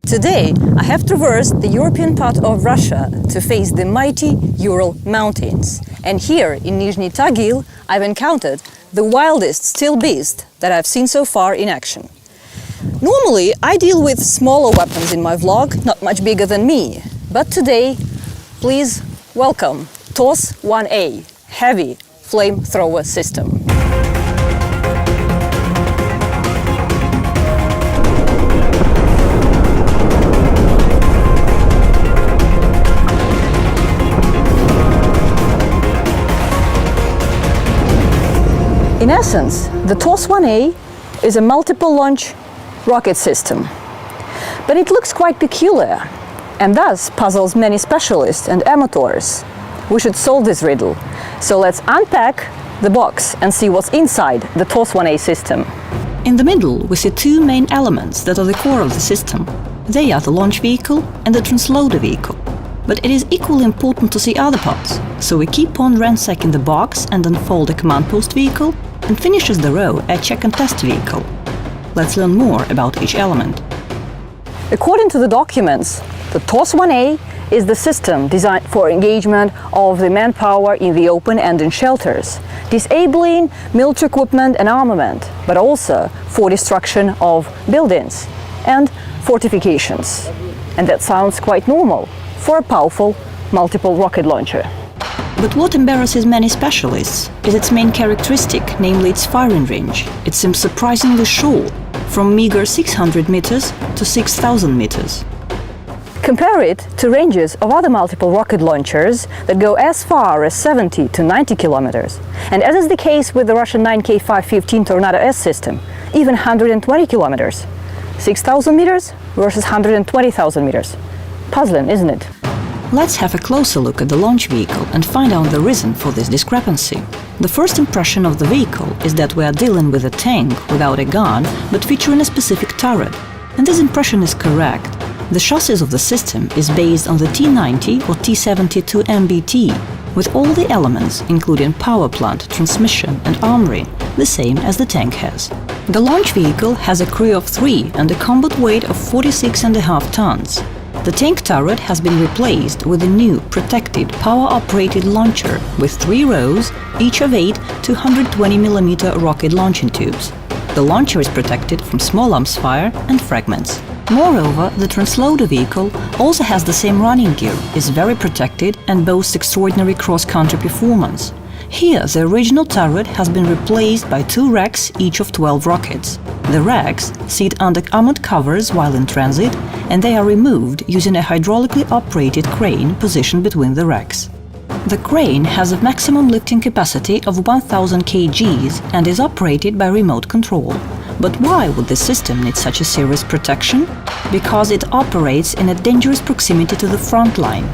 Today, I have traversed the European part of Russia to face the mighty Ural Mountains. And here, in Nizhny Tagil, I've encountered the wildest steel beast that I've seen so far in action. Normally, I deal with smaller weapons in my vlog, not much bigger than me. But today, please welcome Tos1, heavy flamethrower system. In essence, the Tos1 is a multiple launch rocket system. But it looks quite peculiar and thus puzzles many specialists and amateurs. We should solve this riddle. So let's unpack the box and see what's inside the Tos1 system. In the middle, we see two main elements that are the core of the system. They are the launch vehicle and the transloader vehicle. But it is equally important to see other parts, so we keep on ransacking the box and unfold a command post vehicle and finishes the row a check and test vehicle. Let's learn more about each element. According to the documents, the Tos1 is the system designed for engagement of the manpower in the open and in shelters, disabling military equipment and armament, but also for destruction of buildings and fortifications. And that sounds quite normal for a powerful multiple rocket launcher. But what embarrasses many specialists is its main characteristic, namely its firing range. It seems surprisingly short, from meager 600 meters to 6,000 meters. Compare it to ranges of other multiple rocket launchers that go as far as 70 to 90 kilometers. And as is the case with the Russian 9K515 Tornado S system, even 120 kilometers. 6,000 meters versus 120,000 meters. Puzzling, isn't it? Let's have a closer look at the launch vehicle and find out the reason for this discrepancy. The first impression of the vehicle is that we are dealing with a tank without a gun, but featuring a specific turret. And this impression is correct. The chassis of the system is based on the T90 or T72 MBT, with all the elements, including power plant, transmission and armory, the same as the tank has. The launch vehicle has a crew of 3 and a combat weight of 46.5 tons. The tank turret has been replaced with a new, protected, power-operated launcher with 3 rows, each of 8 220mm rocket launching tubes. The launcher is protected from small arms fire and fragments. Moreover, the transloader vehicle also has the same running gear, is very protected and boasts extraordinary cross-country performance. Here, the original turret has been replaced by 2 racks, each of 12 rockets. The racks sit under armored covers while in transit, and they are removed using a hydraulically operated crane positioned between the racks. The crane has a maximum lifting capacity of 1000 kgs and is operated by remote control. But why would this system need such a serious protection? Because it operates in a dangerous proximity to the front line.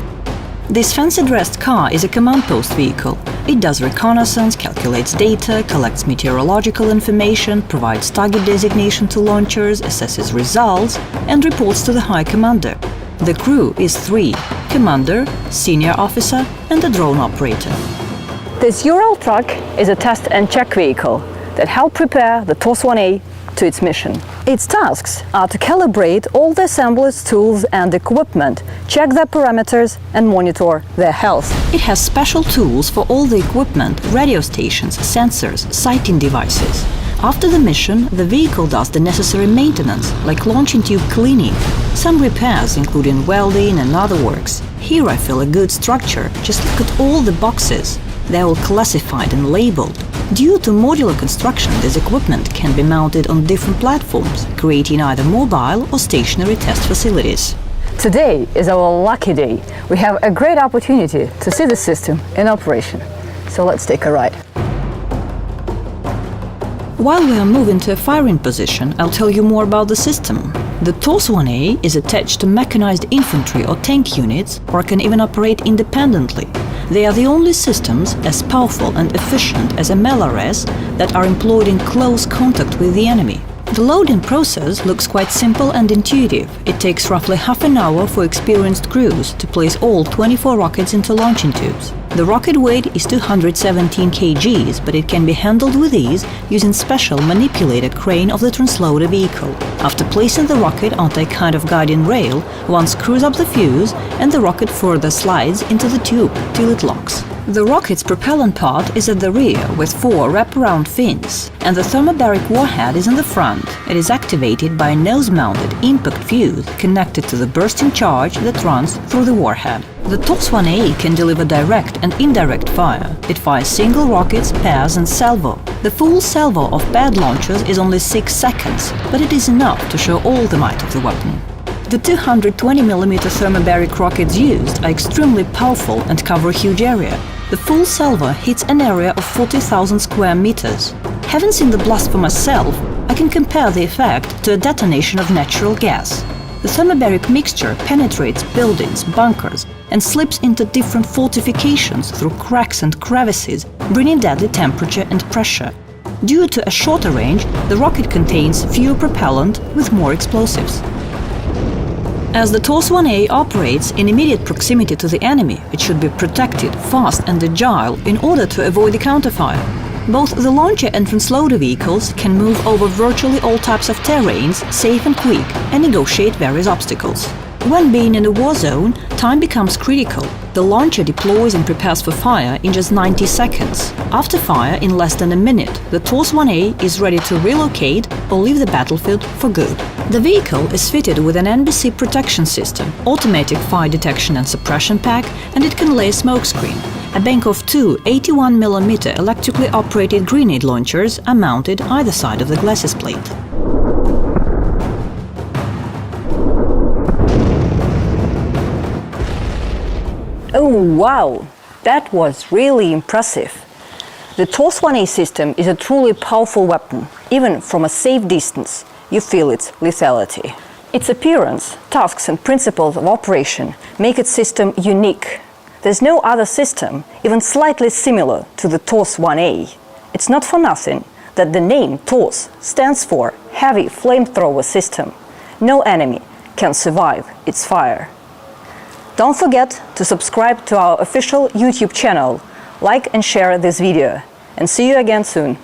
This fancy-dressed car is a command post vehicle. It does reconnaissance, calculates data, collects meteorological information, provides target designation to launchers, assesses results, and reports to the High Commander. The crew is 3: commander, senior officer, and a drone operator. This Ural truck is a test and check vehicle that helped prepare the Tos1 to its mission. Its tasks are to calibrate all the assembly's tools and equipment, check their parameters, and monitor their health. It has special tools for all the equipment, radio stations, sensors, sighting devices. After the mission, the vehicle does the necessary maintenance, like launching tube cleaning, some repairs including welding and other works. Here I feel a good structure. Just look at all the boxes. They're all classified and labeled. Due to modular construction, this equipment can be mounted on different platforms, creating either mobile or stationary test facilities. Today is our lucky day. We have a great opportunity to see the system in operation. So let's take a ride. While we are moving to a firing position, I'll tell you more about the system. The Tos1 is attached to mechanized infantry or tank units, or can even operate independently. They are the only systems as powerful and efficient as MLRS that are employed in close contact with the enemy. The loading process looks quite simple and intuitive. It takes roughly half an hour for experienced crews to place all 24 rockets into launching tubes. The rocket weight is 217 kgs, but it can be handled with ease using special manipulated crane of the transloader vehicle. After placing the rocket onto a kind of guiding rail, one screws up the fuse and the rocket further slides into the tube till it locks. The rocket's propellant pod is at the rear with 4 wraparound fins, and the thermobaric warhead is in the front. It is activated by a nose-mounted impact fuse connected to the bursting charge that runs through the warhead. The Tos1A can deliver direct and indirect fire. It fires single rockets, pairs and salvo. The full salvo of pad launchers is only 6 seconds, but it is enough to show all the might of the weapon. The 220mm thermobaric rockets used are extremely powerful and cover a huge area. The full salvo hits an area of 40,000 square meters. Having seen the blast for myself, I can compare the effect to a detonation of natural gas. The thermobaric mixture penetrates buildings, bunkers, and slips into different fortifications through cracks and crevices, bringing deadly temperature and pressure. Due to a shorter range, the rocket contains fewer propellant with more explosives. As the Tos1A operates in immediate proximity to the enemy, it should be protected, fast and agile in order to avoid the counterfire. Both the launcher and transloader vehicles can move over virtually all types of terrains safe and quick and negotiate various obstacles. When being in a war zone, time becomes critical. The launcher deploys and prepares for fire in just 90 seconds. After fire, in less than a minute, the Tos1A is ready to relocate or leave the battlefield for good. The vehicle is fitted with an NBC protection system, automatic fire detection and suppression pack, and it can lay a smokescreen. A bank of 2 81mm electrically operated grenade launchers are mounted either side of the glacis plate. Oh wow, that was really impressive. The Tos1A system is a truly powerful weapon. Even from a safe distance, you feel its lethality. Its appearance, tasks and principles of operation make its system unique. There's no other system even slightly similar to the Tos1A. It's not for nothing that the name TOS stands for Heavy Flamethrower System. No enemy can survive its fire. Don't forget to subscribe to our official YouTube channel, like and share this video, and see you again soon.